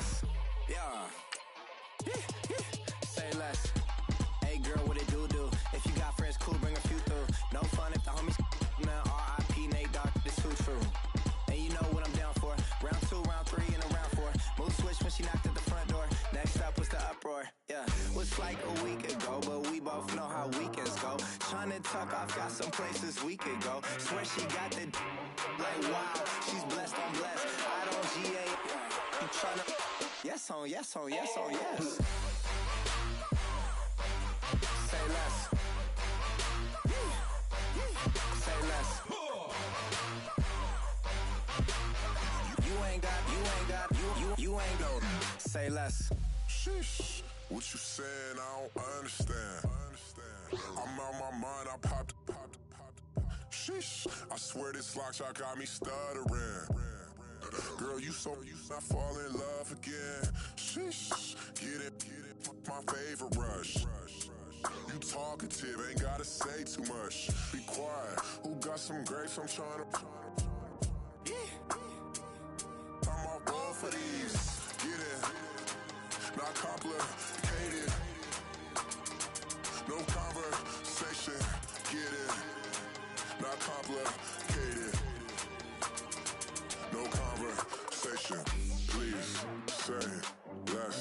less. Yeah. Say less. Hey girl, what it do? If you got friends, cool, bring a few through. No fun if the homies man. R.I.P. Nate Dogg, this too true. And you know what I'm down for. Round 2, round 3, and a round 4. Mood switch when she knocked at the front door. Next up was the uproar. Yeah, was like a week ago, but we both know how weekends go. Tryna tuck off, got some places we could go. Swear she got the like wow, she's blessed on blessed. I don't GA. You tryna yes on yes on yes on yes. Say less. Say less. You ain't no. Say less. Sheesh. What you saying? I don't understand. I'm out my mind. I popped. Sheesh. I swear this lock shot got me stuttering. Girl, you not fall in love again. Sheesh. Get it. My favorite rush. You talkative, ain't gotta say too much. Be quiet. Who got some grapes? I'm trying to. I'm all roll for these. Get it. Not complicated. No conversation. Get it. Not complicated. No conversation. Please say less.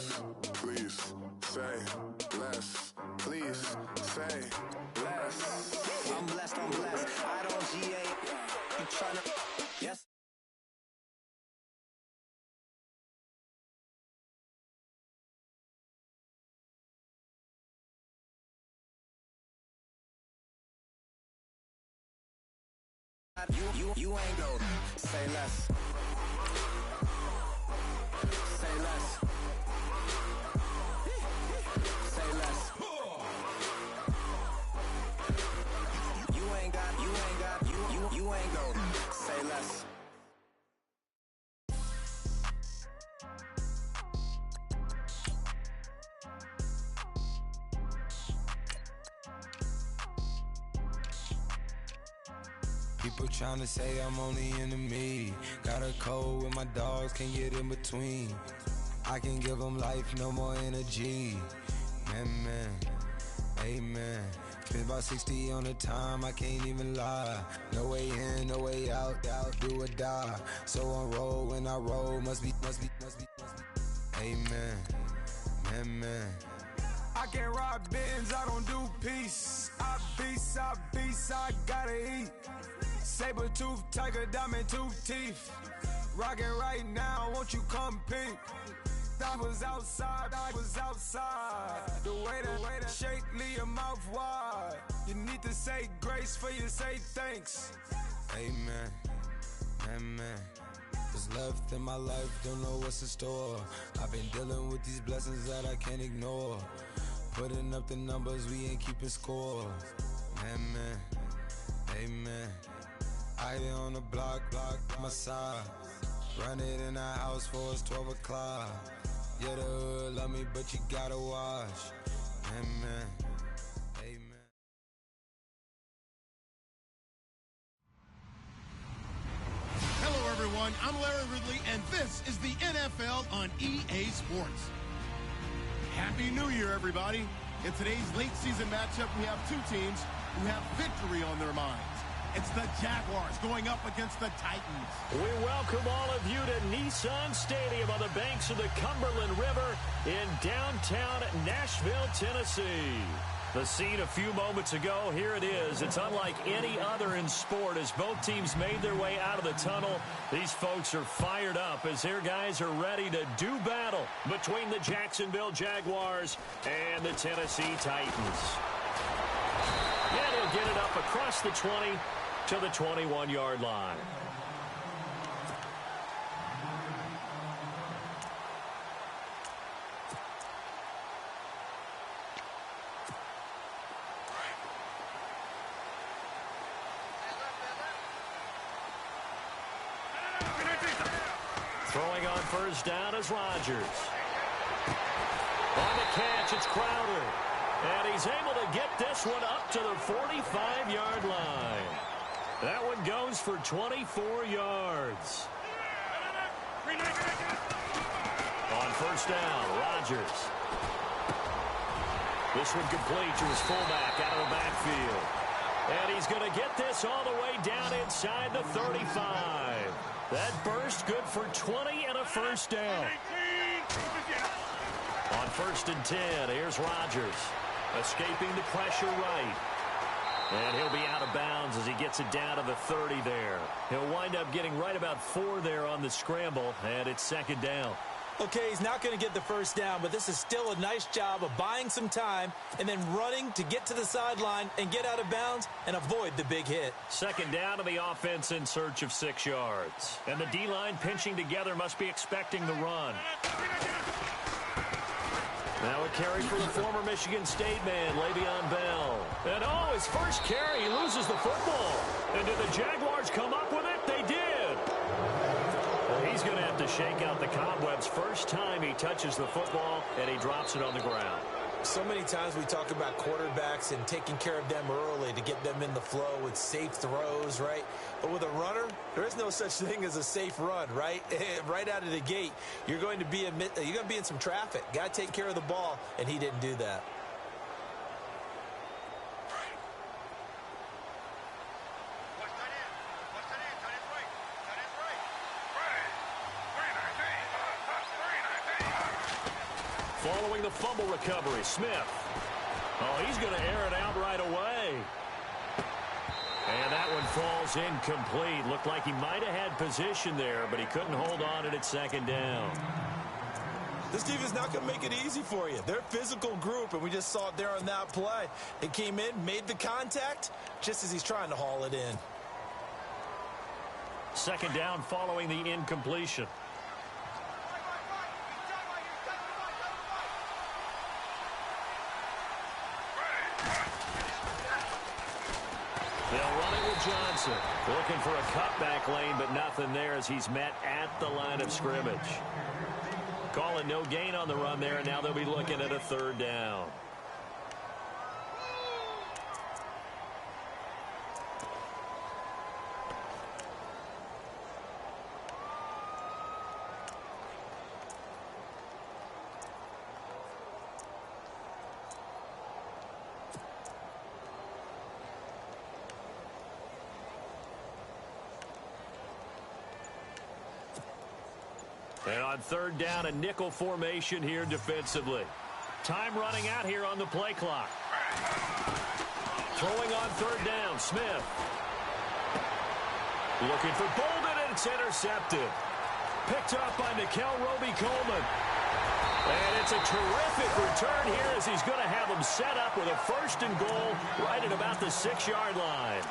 Please say less. Please say less. I'm blessed on blessed. I don't GA. You tryna yes. You ain't no. Say less. Say less. Say less. You ain't no. Say less. People tryna say I'm only enemy. Got a code with my dogs, can't get in between. I can give them life, no more energy. Man, amen. Spent about 60 on the time, I can't even lie. No way in, no way out, do or die. So on roll, when I roll, must be. Amen, man. I can't ride Benz, I don't do peace. I beast, I gotta eat. Saber tooth, tiger, diamond tooth teeth. Rockin' right now, won't you come peep? I was outside. The way that shake, leave your mouth wide. You need to say grace for you say thanks. Amen. What's left in my life, don't know what's in store. I've been dealing with these blessings that I can't ignore. Putting up the numbers, we ain't keeping score. Amen. I be on the block, my side. Run it in the house for us 12 o'clock. Yeah, the hood love me, but you gotta watch. Amen. Hello, everyone. I'm Larry Ridley, and this is the NFL on EA Sports. Happy New Year, everybody. In today's late season matchup, we have two teams who have victory on their minds. It's the Jaguars going up against the Titans. We welcome all of you to Nissan Stadium on the banks of the Cumberland River in downtown Nashville, Tennessee. The scene a few moments ago, here it is. It's unlike any other in sport as both teams made their way out of the tunnel. These folks are fired up as their guys are ready to do battle between the Jacksonville Jaguars and the Tennessee Titans. Yeah, they'll get it up across the 20 to the 21-yard line. Throwing on first down is Rodgers. On the catch, it's Crowder. And he's able to get this one up to the 45-yard line. That one goes for 24 yards. On first down. Rodgers. This one complete to his fullback out of the backfield. And he's going to get this all the way down inside the 35. That burst good for 20 and a first down. On 1st and 10, here's Rodgers. Escaping the pressure right. And he'll be out of bounds as he gets it down to the 30 there. He'll wind up getting right about 4 there on the scramble, and it's 2nd down. Okay, he's not going to get the first down, but this is still a nice job of buying some time and then running to get to the sideline and get out of bounds and avoid the big hit. 2nd down to the offense in search of 6 yards. And the D-line pinching together must be expecting the run. Now a carry for the former Michigan State man, Le'Veon Bell. And his first carry, he loses the football. And did the Jaguars come up with it? They did. Well, he's going to have to shake out the cobwebs first time he touches the football, and he drops it on the ground. So many times we talk about quarterbacks and taking care of them early to get them in the flow with safe throws, right? But with a runner, there is no such thing as a safe run, right? Right out of the gate, you're going to be in some traffic. Got to take care of the ball, and he didn't do that. Following the fumble recovery, Smith. Oh, he's going to air it out right away. And that one falls incomplete. Looked like he might have had position there, but he couldn't hold on it at 2nd down. This team is not going to make it easy for you. They're a physical group, and we just saw it there on that play. They came in, made the contact, just as he's trying to haul it in. 2nd down following the incompletion. They'll run it with Johnson. Looking for a cutback lane, but nothing there as he's met at the line of scrimmage. Calling no gain on the run there, and now they'll be looking at a 3rd down. And on 3rd down, a nickel formation here defensively. Time running out here on the play clock. Throwing on 3rd down, Smith. Looking for Bolden, and it's intercepted. Picked up by Nickel Roby-Coleman. And it's a terrific return here as he's going to have them set up with a 1st and goal right at about the 6-yard line.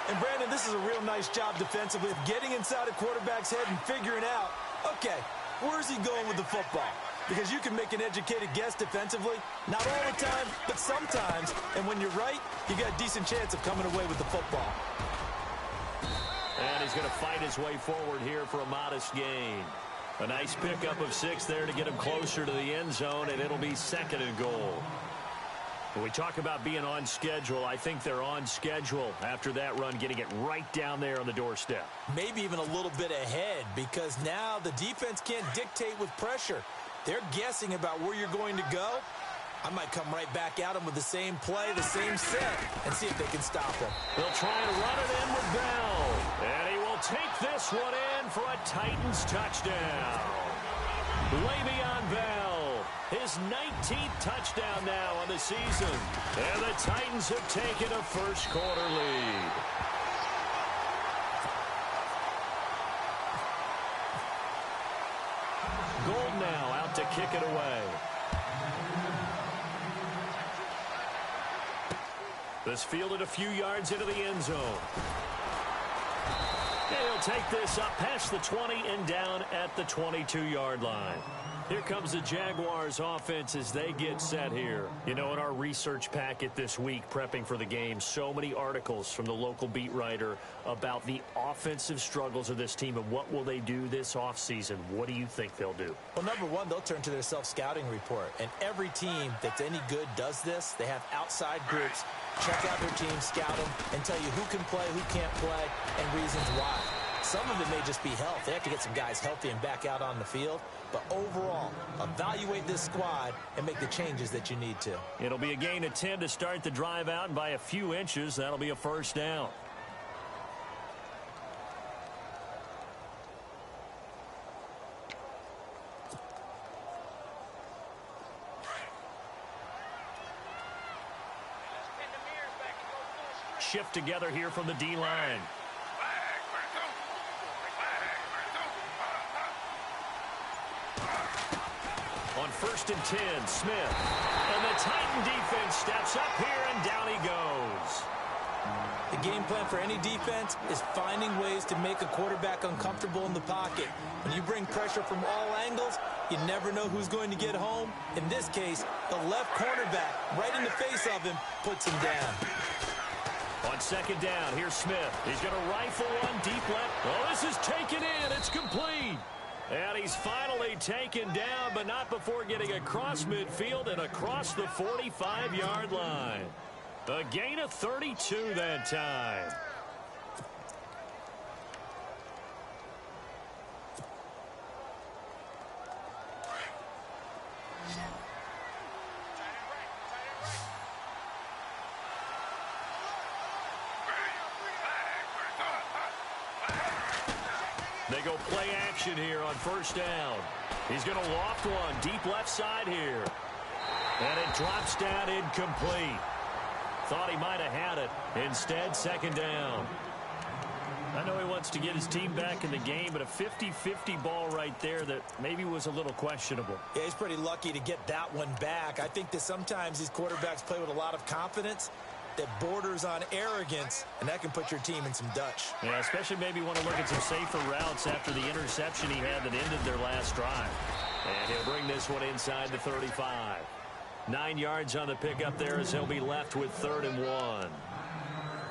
And, Brandon, this is a real nice job defensively of getting inside a quarterback's head and figuring out, okay, where's he going with the football? Because you can make an educated guess defensively. Not all the time, but sometimes. And when you're right, you got a decent chance of coming away with the football. And he's going to fight his way forward here for a modest gain. A nice pickup of 6 there to get him closer to the end zone, and it'll be 2nd and goal. When we talk about being on schedule, I think they're on schedule after that run, getting it right down there on the doorstep. Maybe even a little bit ahead, because now the defense can't dictate with pressure. They're guessing about where you're going to go. I might come right back at them with the same play, the same set, and see if they can stop them. They'll try and run it in with Bell. And he will take this one in for a Titans touchdown. Le'Veon Bell, his 19th touchdown now on the season. And the Titans have taken a first-quarter lead. Gold now out to kick it away. This fielded a few yards into the end zone. And he'll take this up past the 20 and down at the 22-yard line. Here comes the Jaguars offense as they get set here. You know, in our research packet this week, prepping for the game, so many articles from the local beat writer about the offensive struggles of this team and what will they do this offseason. What do you think they'll do? Well, number one, they'll turn to their self-scouting report. And every team that's any good does this. They have outside groups. Check out their team, scout them, and tell you who can play, who can't play, and reasons why. Some of it may just be health. They have to get some guys healthy and back out on the field. But overall, evaluate this squad and make the changes that you need to. It'll be a gain of 10 to start the drive out, and by a few inches, that'll be a first down. Shift together here from the D-line. On 1st and 10, Smith. And the Titan defense steps up here, and down he goes. The game plan for any defense is finding ways to make a quarterback uncomfortable in the pocket. When you bring pressure from all angles, you never know who's going to get home. In this case, the left cornerback, right in the face of him, puts him down. On 2nd down, here's Smith. He's going to rifle one deep left. Oh, this is taken in. It's complete. And he's finally taken down, but not before getting across midfield and across the 45-yard line. A gain of 32 that time. They go play action here on 1st down. He's going to loft one deep left side here. And it drops down incomplete. Thought he might have had it. Instead, 2nd down. I know he wants to get his team back in the game, but a 50-50 ball right there that maybe was a little questionable. Yeah, he's pretty lucky to get that one back. I think that sometimes these quarterbacks play with a lot of confidence that borders on arrogance, and that can put your team in some Dutch. Yeah, especially maybe want to look at some safer routes after the interception he had that ended their last drive. And he'll bring this one inside the 35. 9 yards on the pickup there as he'll be left with 3rd and 1.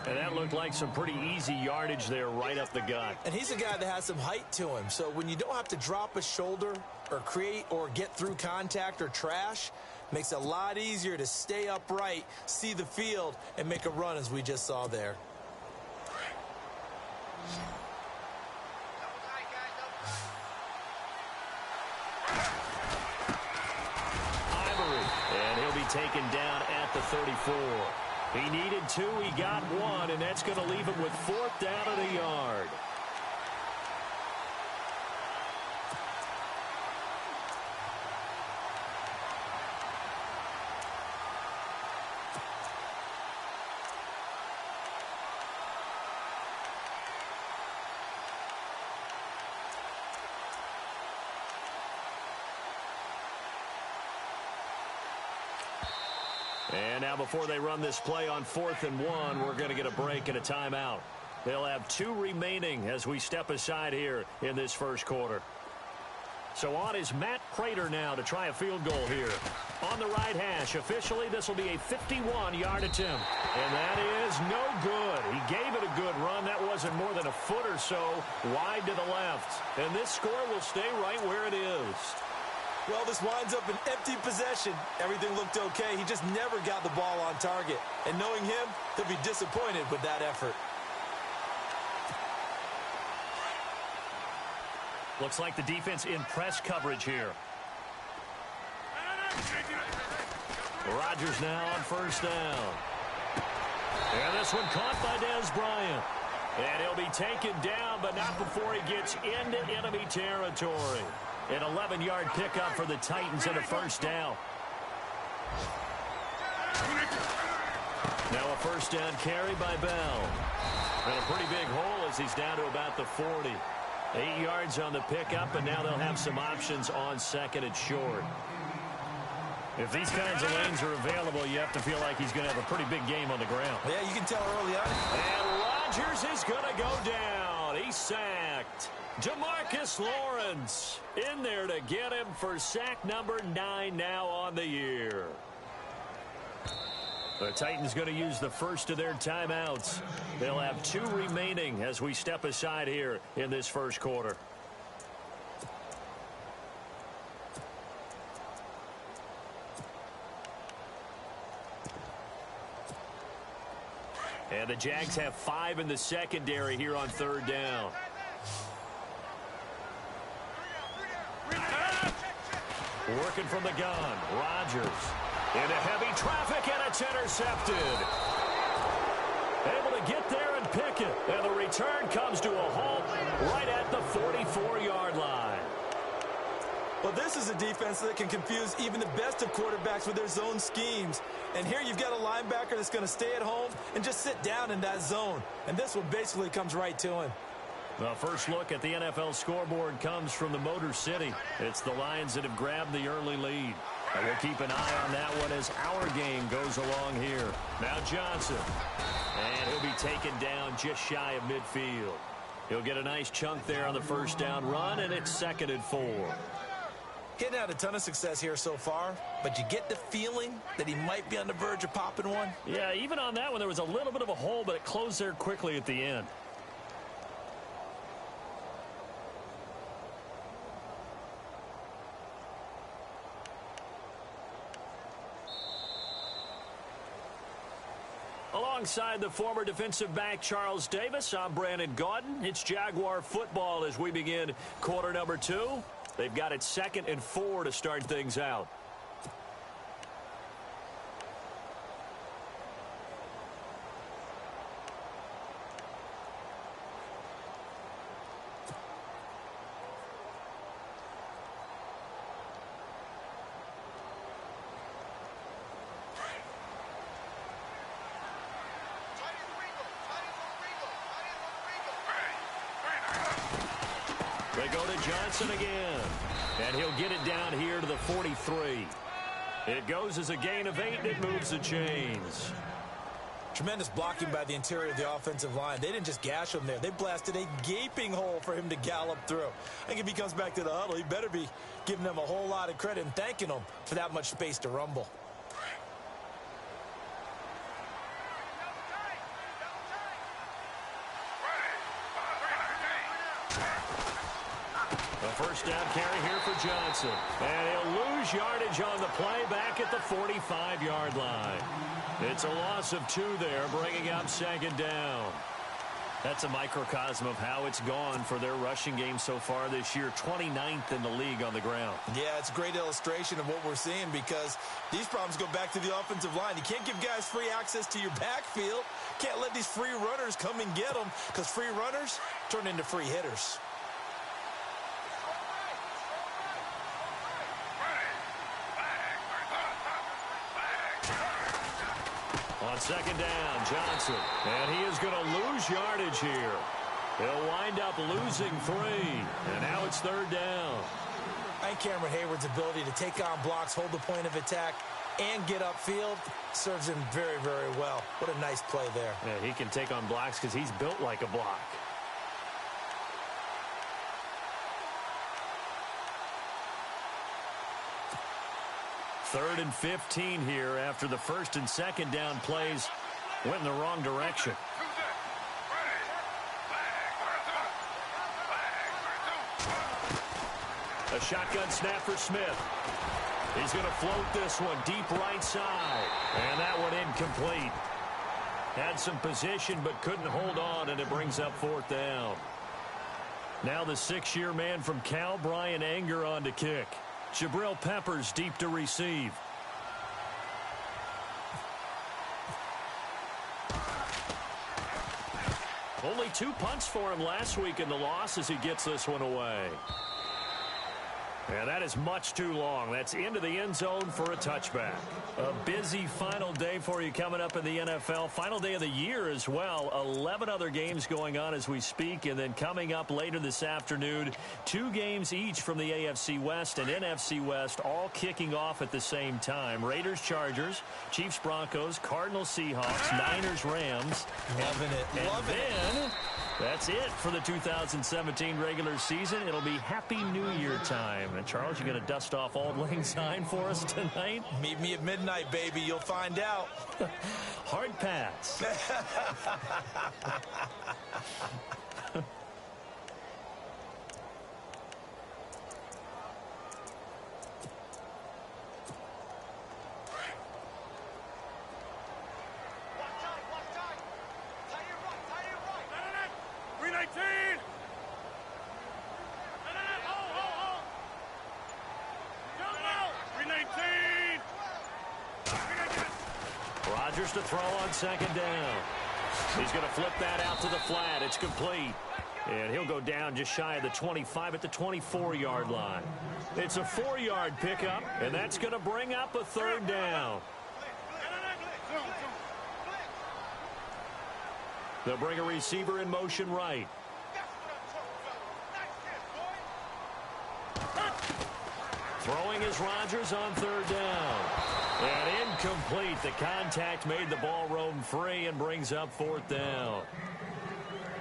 And that looked like some pretty easy yardage there right up the gut. And he's a guy that has some height to him, so when you don't have to drop a shoulder or create or get through contact or trash, makes it a lot easier to stay upright, see the field, and make a run as we just saw there. Ivory, and he'll be taken down at the 34. He needed 2, he got 1, and that's going to leave him with 4th down at a yard. And now before they run this play on 4th and 1, we're going to get a break and a timeout. They'll have 2 remaining as we step aside here in this first quarter. So on is Matt Prater now to try a field goal here. On the right hash, officially this will be a 51-yard attempt. And that is no good. He gave it a good run. That wasn't more than a foot or so wide to the left. And this score will stay right where it is. Well, this winds up an empty possession. Everything looked okay. He just never got the ball on target. And knowing him, he'll be disappointed with that effort. Looks like the defense in press coverage here. Rodgers now on 1st down. And this one caught by Des Bryant. And he'll be taken down, but not before he gets into enemy territory. An 11-yard pickup for the Titans and a 1st down. Now a 1st down carry by Bell. And a pretty big hole as he's down to about the 40. 8 yards on the pickup, and now they'll have some options on 2nd and short. If these kinds of lanes are available, you have to feel like he's going to have a pretty big game on the ground. Yeah, you can tell early on. And Rodgers is going to go down. He's sacked. Demarcus Lawrence in there to get him for sack number 9 now on the year. The Titans going to use the first of their timeouts. They'll have 2 remaining as we step aside here in this first quarter. And the Jags have 5 in the secondary here on 3rd down. Working from the gun, Rodgers into heavy traffic, and it's intercepted. Able to get there and pick it, and the return comes to a halt right at the 44-yard line. Well, this is a defense that can confuse even the best of quarterbacks with their zone schemes. And here you've got a linebacker that's going to stay at home and just sit down in that zone. And this one basically comes right to him. The first look at the NFL scoreboard comes from the Motor City. It's the Lions that have grabbed the early lead. And we'll keep an eye on that one as our game goes along here. Now Johnson. And he'll be taken down just shy of midfield. He'll get a nice chunk there on the first down run, and it's 2nd and 4. Getting out a ton of success here so far, but you get the feeling that he might be on the verge of popping one. Yeah, even on that one, there was a little bit of a hole, but it closed there quickly at the end. Alongside the former defensive back Charles Davis, I'm Brandon Gaudin. It's Jaguar football as we begin quarter number 2. They've got it 2nd and 4 to start things out. They go to Johnson again, and he'll get it down here to the 43. It goes as a gain of 8, and it moves the chains. Tremendous blocking by the interior of the offensive line. They didn't just gash him there. They blasted a gaping hole for him to gallop through. I think if he comes back to the huddle, he better be giving them a whole lot of credit and thanking them for that much space to rumble. First down carry here for Johnson. And he'll lose yardage on the play back at the 45-yard line. It's a loss of 2 there, bringing up 2nd down. That's a microcosm of how it's gone for their rushing game so far this year. 29th in the league on the ground. Yeah, it's a great illustration of what we're seeing because these problems go back to the offensive line. You can't give guys free access to your backfield. Can't let these free runners come and get them because free runners turn into free hitters. On 2nd down, Johnson. And he is going to lose yardage here. He'll wind up losing 3. And now it's 3rd down. I think Cameron Hayward's ability to take on blocks, hold the point of attack, and get upfield serves him very, very well. What a nice play there. Yeah, he can take on blocks because he's built like a block. Third and 15 here after the 1st and 2nd down plays went in the wrong direction. A shotgun snap for Smith. He's going to float this one deep right side. And that one incomplete. Had some position but couldn't hold on, and it brings up 4th down. Now the 6-year man from Cal, Brian Anger, on to kick. Jabril Peppers deep to receive. Only 2 punts for him last week in the loss as he gets this one away. And that is much too long. That's into the end zone for a touchback. A busy final day for you coming up in the NFL. Final day of the year as well. 11 other games going on as we speak. And then coming up later this afternoon, 2 games each from the AFC West and NFC West, all kicking off at the same time. Raiders, Chargers, Chiefs, Broncos, Cardinals, Seahawks, Niners, Rams. Loving it. Loving it. That's it for the 2017 regular season. It'll be Happy New Year time. And Charles, you going to dust off Auld Lang Syne for us tonight? Meet me at midnight, baby. You'll find out. Hard pass. Rodgers to throw on second down. He's going to flip that out to the flat. It's complete. And he'll go down just shy of the 25 at the 24-yard line. It's a 4-yard pickup, and that's going to bring up a third down. They'll bring a receiver in motion right. Throwing is Rodgers on third down. And incomplete. The contact made the ball roam free and brings up fourth down.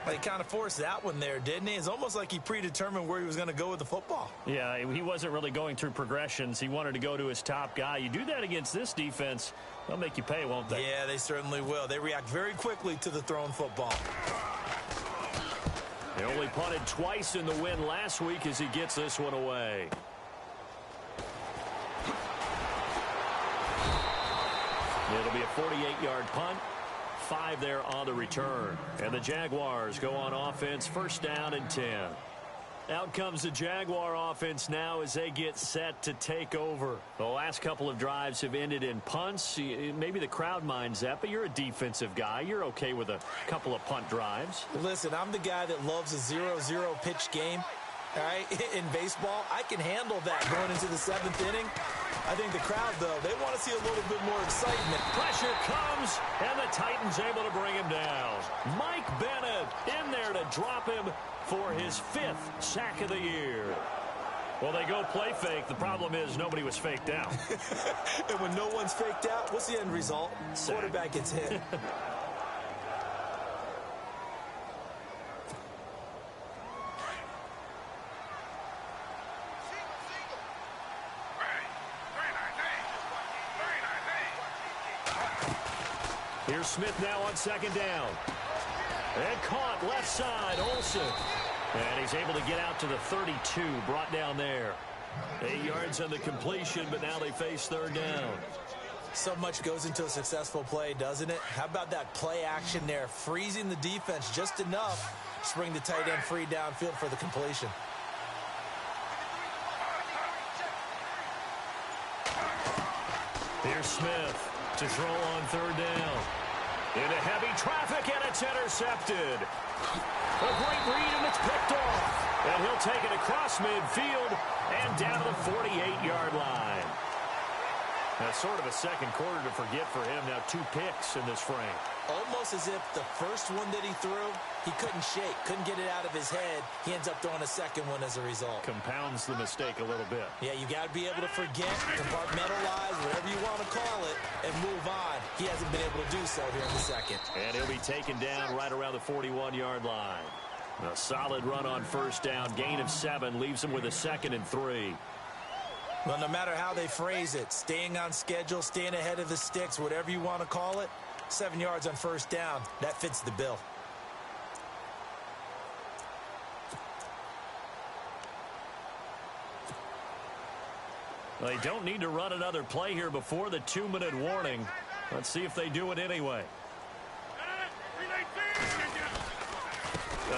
He kind of forced that one there, didn't he? It's almost like he predetermined where he was going to go with the football. Yeah, he wasn't really going through progressions. He wanted to go to his top guy. You do that against this defense, they'll make you pay, won't they? Yeah, they certainly will. They react very quickly to the thrown football. He only punted twice in the win last week as he gets this one away. It'll be a 48-yard punt. 5 there on the return. And the Jaguars go on offense, first down and 10. Out comes the Jaguar offense now as they get set to take over. The last couple of drives have ended in punts. Maybe the crowd minds that, but you're a defensive guy. You're okay with a couple of punt drives. Listen, I'm the guy that loves a 0-0 pitch game. All right, in baseball, I can handle that going into the 7th inning. I think the crowd, though, they want to see a little bit more excitement. Pressure comes, and the Titans able to bring him down. Mike Bennett in there to drop him for his 5th sack of the year. Well, they go play fake. The problem is nobody was faked out. And when no one's faked out, what's the end result? Sack. Quarterback gets hit. Here's Smith now on second down. And caught left side, Olsen. And he's able to get out to the 32, brought down there. 8 yards on the completion, but now they face third down. So much goes into a successful play, doesn't it? How about that play action there, freezing the defense just enough to bring the tight end free downfield for the completion. Here's Smith to throw on third down. Into heavy traffic, and it's intercepted. A great read, and it's picked off. And he'll take it across midfield and down to the 48-yard line. That's sort of a second quarter to forget for him. Now 2 picks in this frame. Almost as if the first one that he threw, he couldn't shake, couldn't get it out of his head. He ends up throwing a second one as a result. Compounds the mistake a little bit. Yeah, you got to be able to forget, compartmentalize, whatever you want to call it, and move on. He hasn't been able to do so here in the second. And he'll be taken down right around the 41-yard line. A solid run on first down. Gain of 7 leaves him with a 2nd and 3. Well, no matter how they phrase it, staying on schedule, staying ahead of the sticks, whatever you want to call it, 7 yards on first down, that fits the bill. They don't need to run another play here before the 2-minute warning. Let's see if they do it anyway.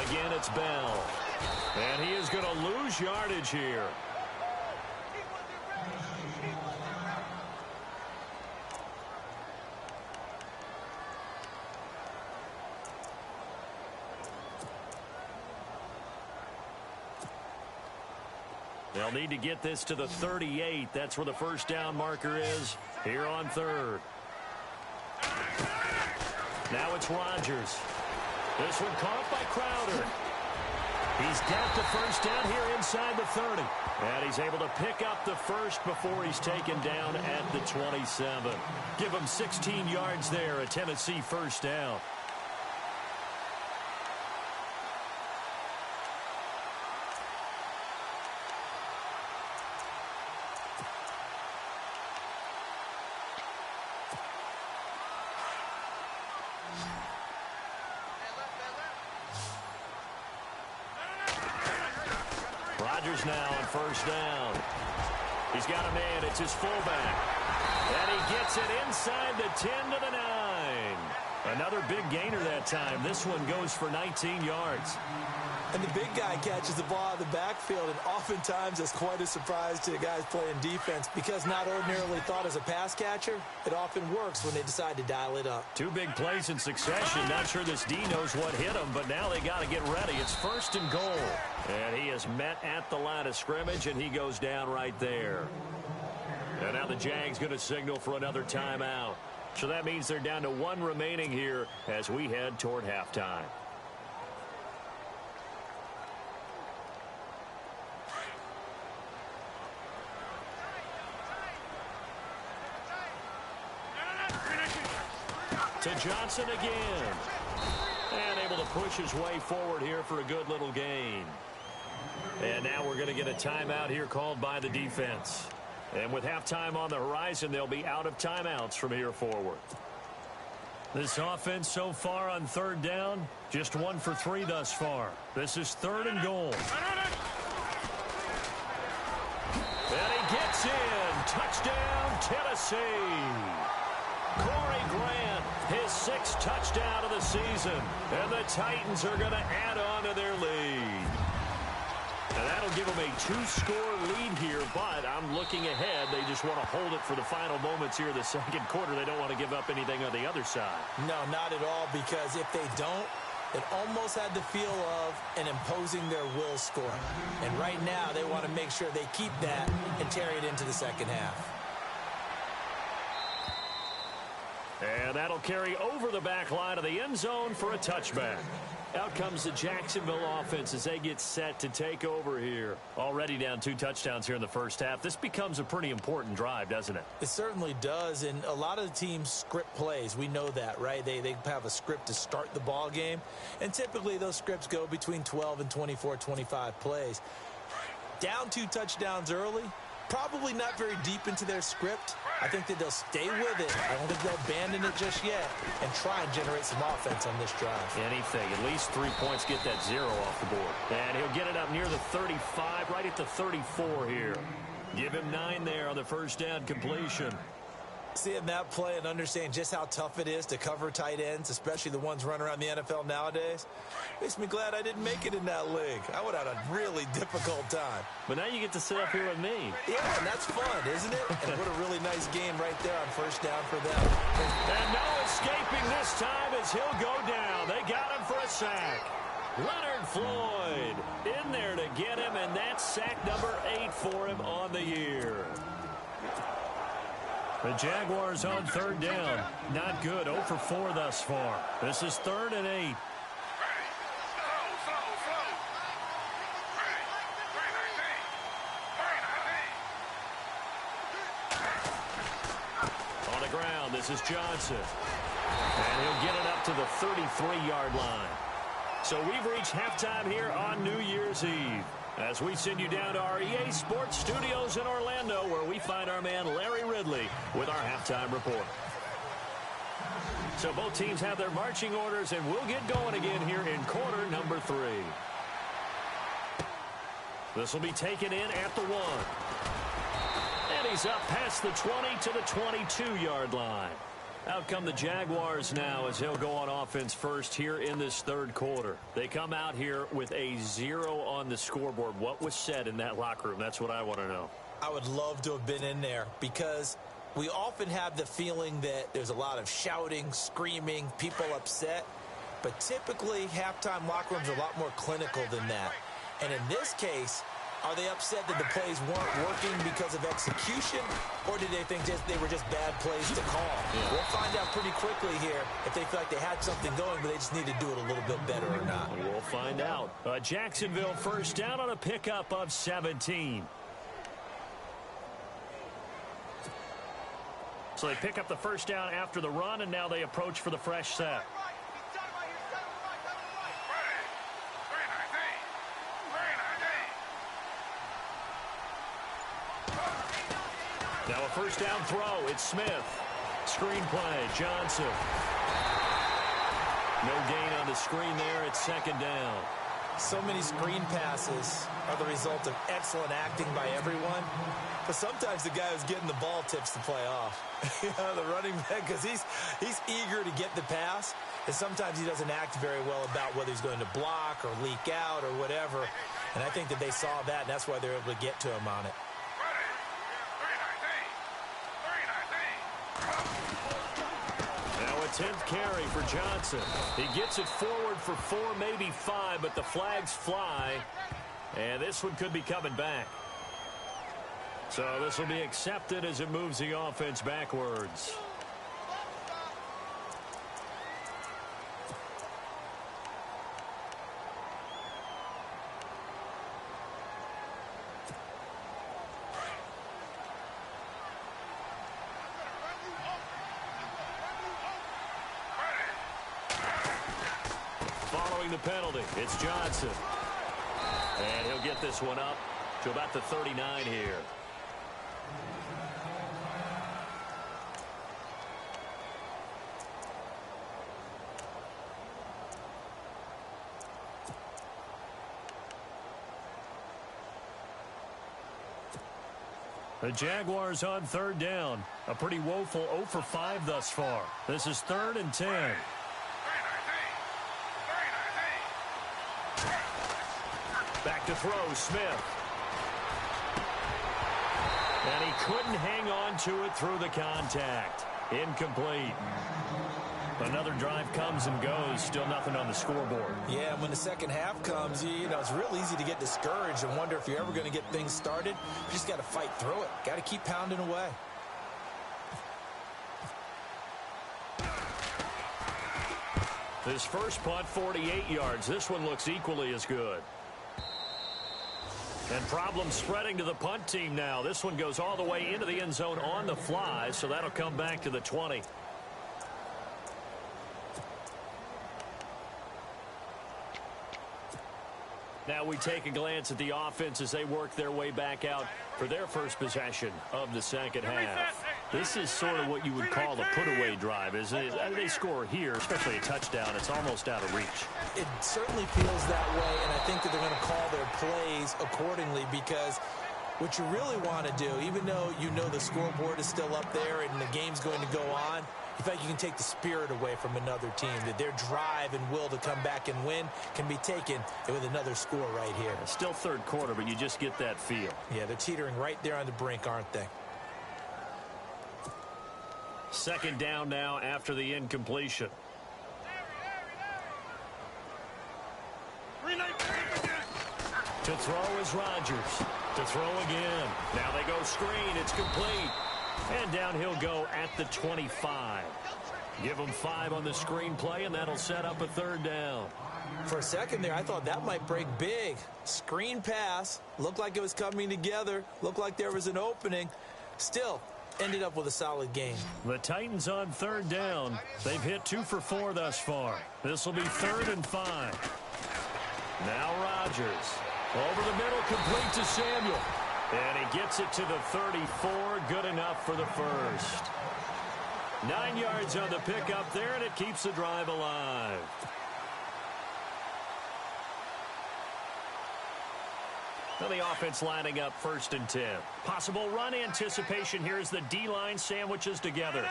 Again, it's Bell. And he is going to lose yardage here. They'll need to get this to the 38. That's where the first down marker is here on third. Now it's Rodgers. This one caught by Crowder. He's got the first down here inside the 30. And he's able to pick up the first before he's taken down at the 27. Give him 16 yards there, a Tennessee first down. Rodgers now on first down. He's got a man. It's his fullback. And he gets it inside the 10 to the 9. Another big gainer that time. This one goes for 19 yards. And the big guy catches the ball out of the backfield, and oftentimes it's quite a surprise to the guys playing defense because not ordinarily thought as a pass catcher, it often works when they decide to dial it up. 2 big plays in succession. Not sure this D knows what hit him, but now they got to get ready. It's 1st and goal. And he is met at the line of scrimmage, and he goes down right there. And now the Jags going to signal for another timeout. So that means they're down to 1 remaining here as we head toward halftime. To Johnson again. And able to push his way forward here for a good little gain. And now we're going to get a timeout here called by the defense. And with halftime on the horizon, they'll be out of timeouts from here forward. This offense so far on 3rd down, just 1 for 3 thus far. This is 3rd and goal. And he gets in. Touchdown, Tennessee. Corey Grant, his 6th touchdown of the season. And the Titans are going to add on to their lead. And that'll give them a 2-score lead here, but I'm looking ahead. They just want to hold it for the final moments here of the 2nd quarter. They don't want to give up anything on the other side. No, not at all, because if they don't, it almost had the feel of an imposing their will score. And right now, they want to make sure they keep that and carry it into the 2nd half. And that'll carry over the back line of the end zone for a touchback. Out comes the Jacksonville offense as they get set to take over here. Already down 2 touchdowns here in the 1st half. This becomes a pretty important drive, doesn't it? It certainly does, and a lot of the teams script plays. We know that, right? They have a script to start the ball game, and typically those scripts go between 12 and 24, 25 plays. Down 2 touchdowns early, probably not very deep into their script. I think that they'll stay with it. I don't think they'll abandon it just yet and try and generate some offense on this drive. Anything. At least 3 points, get that 0 off the board. And he'll get it up near the 35, right at the 34 here. Give him 9 there on the 1st down completion. Seeing that play and understanding just how tough it is to cover tight ends, especially the ones running around the NFL nowadays, makes me glad I didn't make it in that league. I would have had a really difficult time. But now you get to sit up here with me. Yeah, and that's fun, isn't it? And what a really nice game right there on 1st down for them. And no escaping this time as he'll go down. They got him for a sack. Leonard Floyd in there to get him, and that's sack number 8 for him on the year. The Jaguars on 3rd down. Not good. 0 for 4 thus far. This is 3rd and 8. On the ground, this is Johnson. And he'll get it up to the 33-yard line. So we've reached halftime here on New Year's Eve, as we send you down to our EA Sports Studios in Orlando, where we find our man Larry Ridley with our halftime report. So both teams have their marching orders, and we'll get going again here in quarter number 3. This will be taken in at the 1. And he's up past the 20 to the 22-yard line. Out come the Jaguars now as he'll go on offense first here in this 3rd quarter. They come out here with a 0 on the scoreboard. What was said in that locker room? That's what I want to know. I would love to have been in there because we often have the feeling that there's a lot of shouting, screaming, people upset. But typically, halftime locker rooms are a lot more clinical than that. And in this case, are they upset that the plays weren't working because of execution, or did they think they were just bad plays to call? Yeah. We'll find out pretty quickly here if they feel like they had something going, but they just need to do it a little bit better or not. We'll find out. Jacksonville 1st down on a pickup of 17. So they pick up the 1st down after the run, and now they approach for the fresh set. Now a 1st down throw. It's Smith. Screen play. Johnson. No gain on the screen there. It's 2nd down. So many screen passes are the result of excellent acting by everyone. But sometimes the guy who's getting the ball tips the play off. The running back, because he's eager to get the pass, and sometimes he doesn't act very well about whether he's going to block or leak out or whatever. And I think that they saw that, and that's why they're able to get to him on it. Now a 10th carry for Johnson. He gets it forward for 4, maybe 5, but the flags fly. And this one could be coming back. So this will be accepted as it moves the offense backwards. Following the penalty, it's Johnson. And he'll get this one up to about the 39 here. The Jaguars on 3rd down. A pretty woeful 0 for 5 thus far. This is 3rd and 10. Back to throw, Smith. And he couldn't hang on to it through the contact. Incomplete. Another drive comes and goes. Still nothing on the scoreboard. Yeah, when the second half comes, you know, it's real easy to get discouraged and wonder if you're ever going to get things started. You just got to fight through it. Got to keep pounding away. This first punt, 48 yards. This one looks equally as good. And problems spreading to the punt team now. This one goes all the way into the end zone on the fly, so that'll come back to the 20. Now we take a glance at the offense as they work their way back out for their first possession of the second half. This is sort of what you would call a put-away drive, isn't it? They score here, especially a touchdown. It's almost out of reach. It certainly feels that way, and I think that they're going to call their plays accordingly, because what you really want to do, even though you know the scoreboard is still up there and the game's going to go on, in fact, you can take the spirit away from another team, that their drive and will to come back and win can be taken with another score right here. Still third quarter, but you just get that feel. Yeah, they're teetering right there on the brink, aren't they? Second down now after the incompletion. To throw is Rodgers. To throw again. Now they go screen. It's complete. And down he'll go at the 25. Give him 5 on the screen play, and that'll set up a 3rd down. For a second there, I thought that might break big. Screen pass. Looked like it was coming together. Looked like there was an opening. Still, ended up with a solid game. The Titans on 3rd down. They've hit 2 for 4 thus far. This will be 3rd and 5. Now Rodgers. Over the middle, complete to Samuel. And he gets it to the 34. Good enough for the first. 9 yards on the pickup there, and it keeps the drive alive. Now the offense lining up 1st and 10. Possible run anticipation here as the D-line sandwiches together.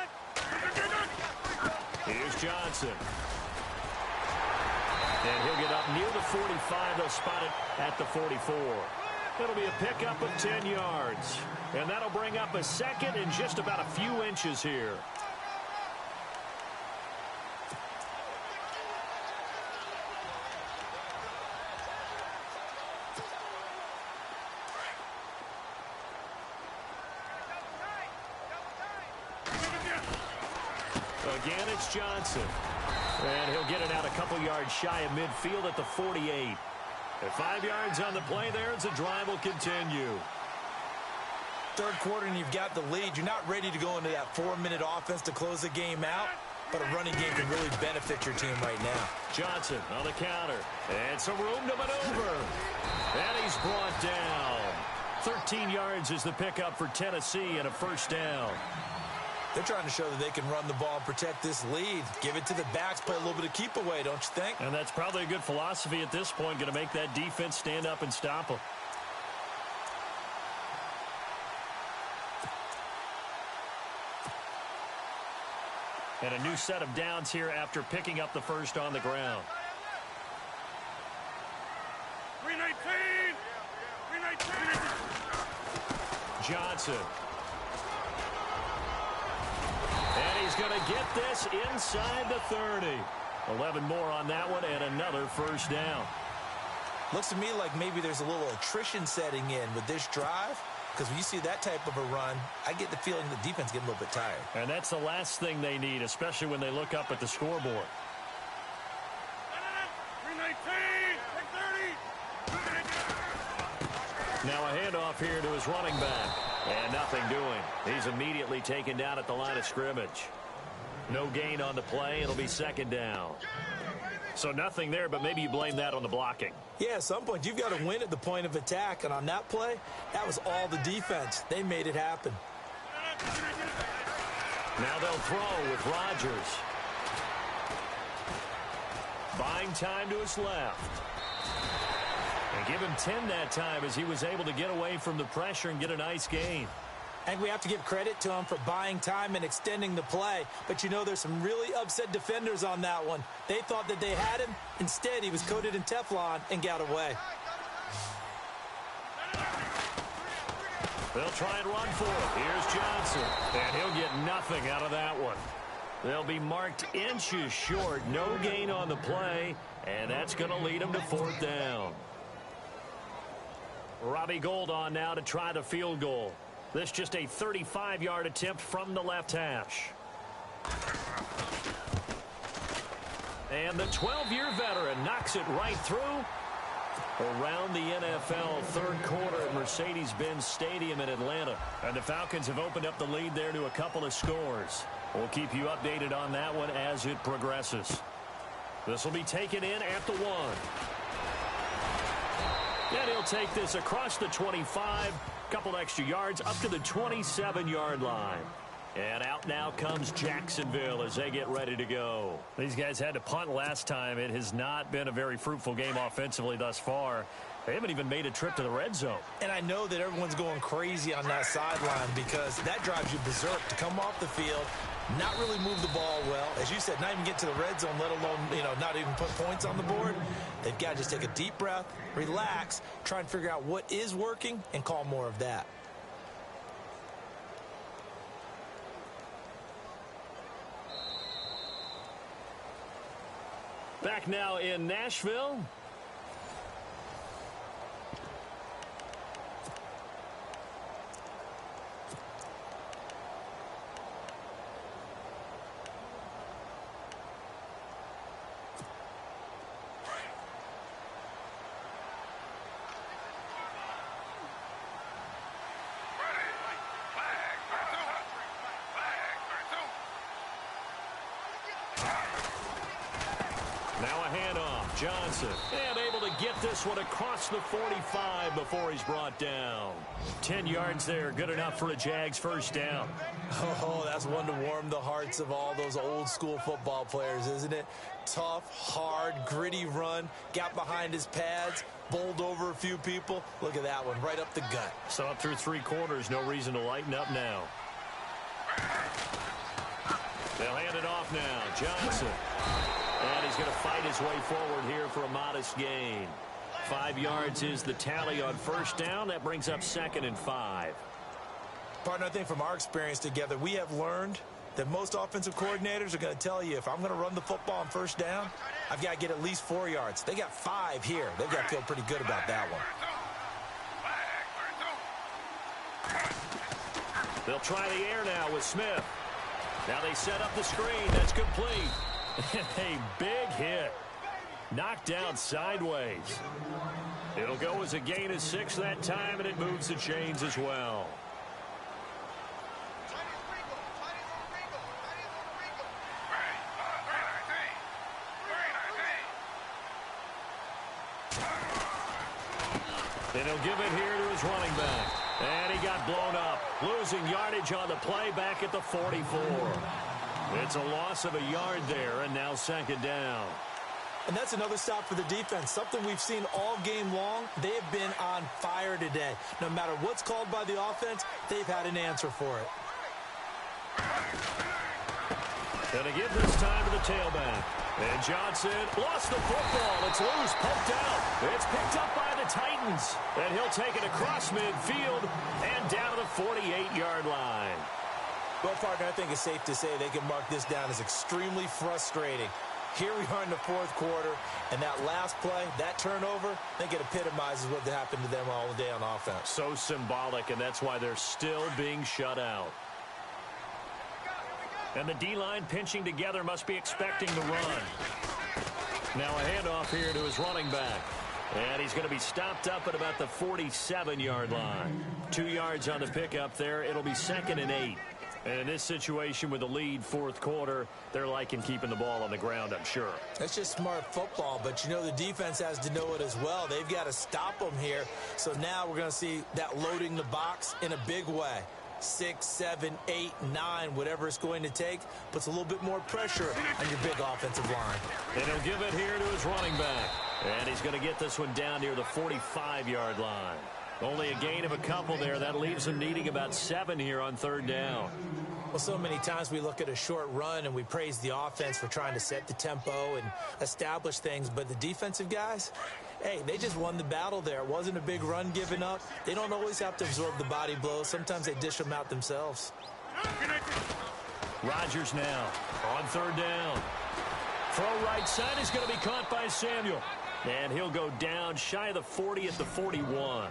Here's Johnson. And he'll get up near the 45. They'll spot it at the 44. It'll be a pickup of 10 yards. And that'll bring up a 2nd and just about a few inches here. Again, it's Johnson. And he'll get it out a couple yards shy of midfield at the 48. At 5 yards on the play there, as the drive will continue. Third quarter and you've got the lead. You're not ready to go into that 4-minute offense to close the game out, but a running game can really benefit your team right now. Johnson on the counter. And some room to maneuver. And he's brought down. 13 yards is the pickup for Tennessee and a 1st down. They're trying to show that they can run the ball and protect this lead. Give it to the backs, play a little bit of keep away, don't you think? And that's probably a good philosophy at this point, going to make that defense stand up and stop them. And a new set of downs here after picking up the first on the ground. 319! 319! Johnson. And he's going to get this inside the 30. 11 more on that one and another first down. Looks to me like maybe there's a little attrition setting in with this drive. Because when you see that type of a run, I get the feeling the defense getting a little bit tired. And that's the last thing they need, especially when they look up at the scoreboard. 319! 30! Now a handoff here to his running back. And nothing doing. He's immediately taken down at the line of scrimmage. No gain on the play. It'll be second down. So nothing there, but maybe you blame that on the blocking. Yeah, at some point you've got to win at the point of attack. And on that play, that was all the defense. They made it happen. Now they'll throw with Rodgers. Buying time to his left. And give him 10 that time as he was able to get away from the pressure and get a nice gain. I think we have to give credit to him for buying time and extending the play. But, you know, there's some really upset defenders on that one. They thought that they had him. Instead, he was coated in Teflon and got away. They'll try and run for it. Here's Johnson. And he'll get nothing out of that one. They'll be marked inches short. No gain on the play. And that's going to lead them to fourth down. Robbie Gould on now to try the field goal. This just a 35-yard attempt from the left hash. And the 12-year veteran knocks it right through. Around the NFL third quarter at Mercedes-Benz Stadium in Atlanta. And the Falcons have opened up the lead there to a couple of scores. We'll keep you updated on that one as it progresses. This will be taken in at the 1. And he'll take this across the 25. Couple extra yards up to the 27-yard line. And out now comes Jacksonville as they get ready to go. These guys had to punt last time. It has not been a very fruitful game offensively thus far. They haven't even made a trip to the red zone. And I know that everyone's going crazy on that sideline because that drives you berserk to come off the field, not really move the ball well. As you said, not even get to the red zone, let alone, not even put points on the board. They've got to just take a deep breath, relax, try and figure out what is working, and call more of that. Back now in Nashville. Now a handoff. Johnson. And able to get this one across the 45 before he's brought down. 10 yards there. Good enough for a Jags first down. Oh, that's one to warm the hearts of all those old school football players, isn't it? Tough, hard, gritty run. Got behind his pads. Bowled over a few people. Look at that one. Right up the gut. So up through 3 quarters. No reason to lighten up now. They'll hand it off now. Johnson. And he's going to fight his way forward here for a modest gain. 5 yards is the tally on first down. That brings up 2nd and 5. Partner, I think from our experience together, we have learned that most offensive coordinators are going to tell you, if I'm going to run the football on first down, I've got to get at least 4 yards. They got 5 here. They've got to feel pretty good about that one. They'll try the air now with Smith. Now they set up the screen. That's complete. A big hit. Knocked down sideways. It'll go as a gain of 6 that time, and it moves the chains as well. And he'll give it here to his running back. And he got blown up, losing yardage on the play back at the 44. It's a loss of a yard there, and now second down. And that's another stop for the defense, something we've seen all game long. They have been on fire today. No matter what's called by the offense, they've had an answer for it. And to give this time to the tailback. And Johnson lost the football. It's loose, poked out. It's picked up by the Titans. And he'll take it across midfield and down to the 48-yard line. Well, partner, I think it's safe to say they can mark this down as extremely frustrating. Here we are in the fourth quarter, and that last play, that turnover, I think it epitomizes what happened to them all day on offense. So symbolic, and that's why they're still being shut out. And the D-line pinching together must be expecting the run. Now a handoff here to his running back. And he's going to be stopped up at about the 47-yard line. 2 yards on the pickup there. It'll be 2nd and 8. And in this situation with the lead fourth quarter, they're liking keeping the ball on the ground, I'm sure. That's just smart football, but you know the defense has to know it as well. They've got to stop them here. So now we're going to see that loading the box in a big way. 6, 7, 8, 9, whatever it's going to take, puts a little bit more pressure on your big offensive line. And he'll give it here to his running back. And he's going to get this one down near the 45-yard line. Only a gain of a couple there. That leaves him needing about 7 here on third down. Well, so many times we look at a short run and we praise the offense for trying to set the tempo and establish things. But the defensive guys, hey, they just won the battle there. It wasn't a big run given up. They don't always have to absorb the body blows. Sometimes they dish them out themselves. Rodgers now on third down. Throw right side is going to be caught by Samuel. And he'll go down shy of the 40 at the 41.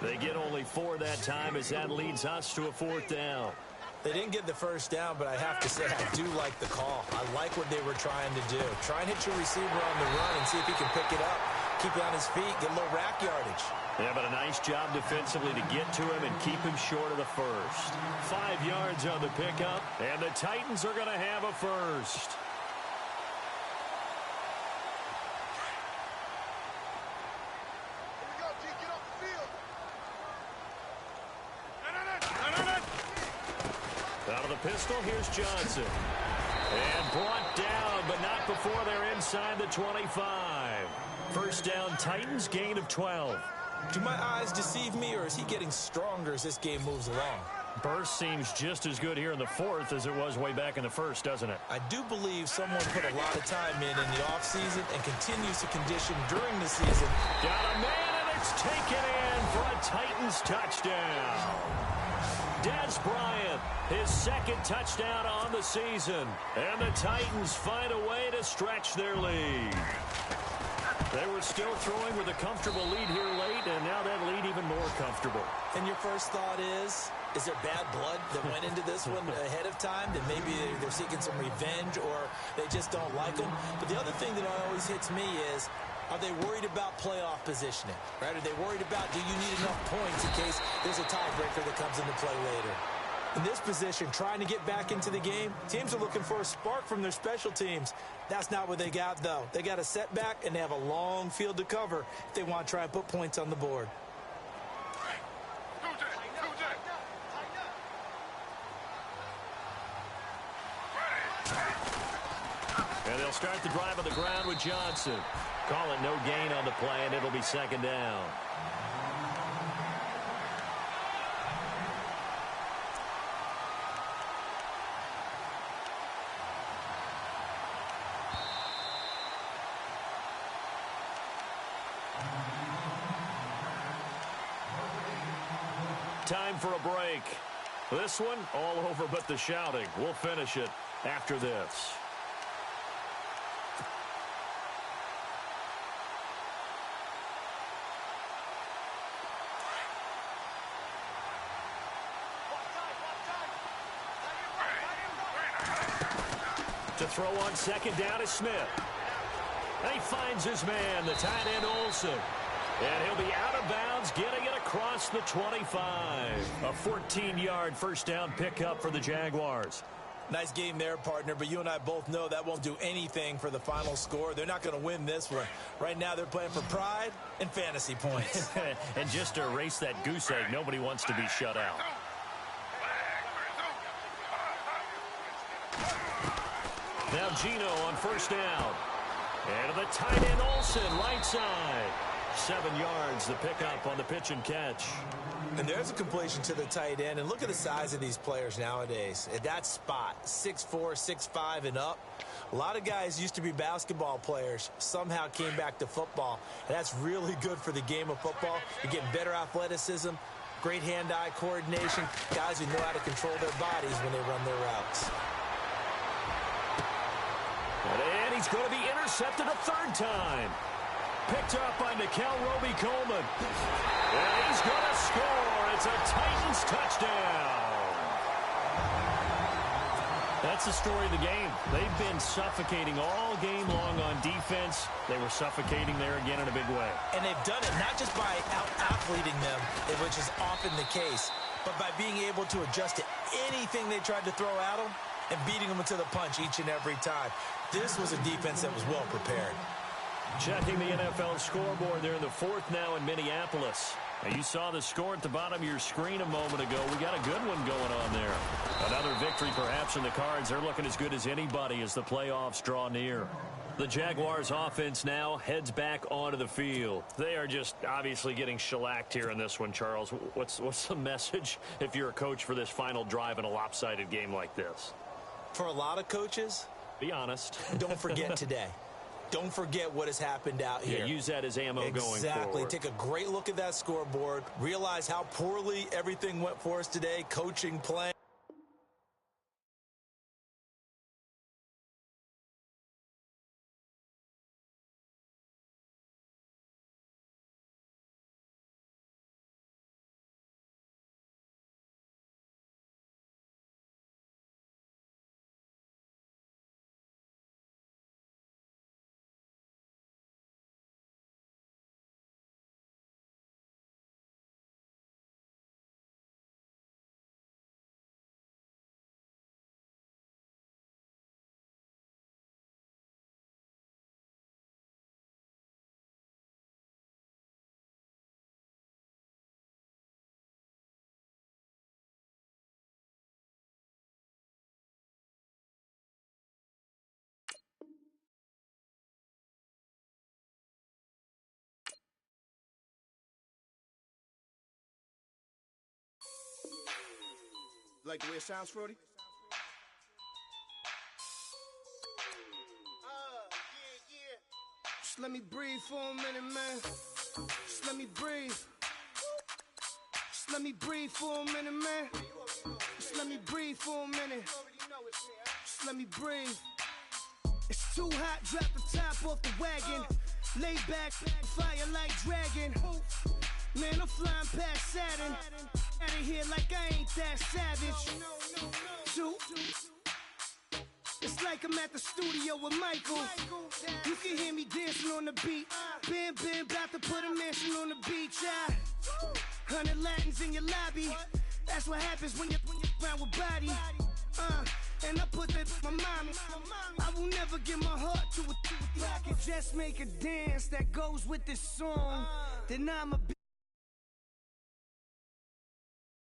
They get only 4 that time as that leads us to a fourth down. They didn't get the first down, but I have to say I do like the call. I like what they were trying to do. Try and hit your receiver on the run and see if he can pick it up. Keep it on his feet, get a little rack yardage. Yeah, but a nice job defensively to get to him and keep him short of the first. 5 yards on the pickup, and the Titans are going to have a first. Out of the pistol, here's Johnson. And brought down, but not before they're inside the 25. First down, Titans, gain of 12. Do my eyes deceive me, or is he getting stronger as this game moves along? Burst seems just as good here in the fourth as it was way back in the first, doesn't it? I do believe someone put a lot of time in the offseason and continues to condition during the season. Got a man, and it's taken in for a Titans touchdown. Des Bryant, his second touchdown on the season. And the Titans find a way to stretch their lead. They were still throwing with a comfortable lead here late, and now that lead even more comfortable. And your first thought is there bad blood that went into this one ahead of time? That maybe they're seeking some revenge, or they just don't like them? But the other thing that always hits me is, are they worried about playoff positioning? Right? Are they worried about, do you need enough points in case there's a tiebreaker that comes into play later? In this position, trying to get back into the game, teams are looking for a spark from their special teams. That's not what they got, though. They got a setback, and they have a long field to cover if they want to try and put points on the board. And they'll start the drive on the ground with Johnson. Call it no gain on the play, and it'll be second down. Time for a break. This one all over but the shouting. We'll finish it after this. To throw on second down is Smith. And he finds his man, the tight end Olsen. And he'll be out of bounds, getting it across the 25. A 14-yard first down pickup for the Jaguars. Nice game there, partner, but you and I both know that won't do anything for the final score. They're not going to win this one. Right now, they're playing for pride and fantasy points. And just to erase that goose egg, nobody wants to be shut out. Now Gino on first down. And to the tight end Olsen, right side. 7 yards, the pickup on the pitch and catch. And there's a completion to the tight end. And look at the size of these players nowadays. At that spot, 6'4", 6'5", and up. A lot of guys used to be basketball players, somehow came back to football. And that's really good for the game of football. You're getting better athleticism, great hand-eye coordination, guys who know how to control their bodies when they run their routes. And he's going to be intercepted a third time. Picked up by Nickel Roby-Coleman. And he's going to score. It's a Titans touchdown. That's the story of the game. They've been suffocating all game long on defense. They were suffocating there again in a big way. And they've done it not just by out-athleting them, which is often the case, but by being able to adjust to anything they tried to throw at them and beating them to the punch each and every time. This was a defense that was well prepared. Checking the NFL scoreboard there in the fourth now in Minneapolis. Now you saw the score at the bottom of your screen a moment ago. We got a good one going on there. Another victory perhaps in the cards. They're looking as good as anybody as the playoffs draw near. The Jaguars offense now heads back onto the field. They are just obviously getting shellacked here in this one, Charles. What's the message if you're a coach for this final drive in a lopsided game like this? For a lot of coaches, be honest. Don't forget today. Don't forget what has happened out here. Yeah, use that as ammo going forward. Exactly. Take a great look at that scoreboard. Realize how poorly everything went for us today. Coaching, playing. Like the way it sounds, Frody? Yeah. Just let me breathe for a minute, man. Just let me breathe. Just let me breathe for a minute, man. Just let me breathe for a minute. Just let me breathe. It's too hot, drop the top off the wagon. Lay back, fire like dragon. Man, I'm flying past Saturn. Out of here like I ain't that savage. Two. It's like I'm at the studio with Michael. You can hear me dancing on the beat. Bam, about to put a mansion on the beach. 100 Latins in your lobby. That's what happens when you're around with body. And I put that in my mommy. I will never give my heart to a I can just make a dance that goes with this song. Then I'm a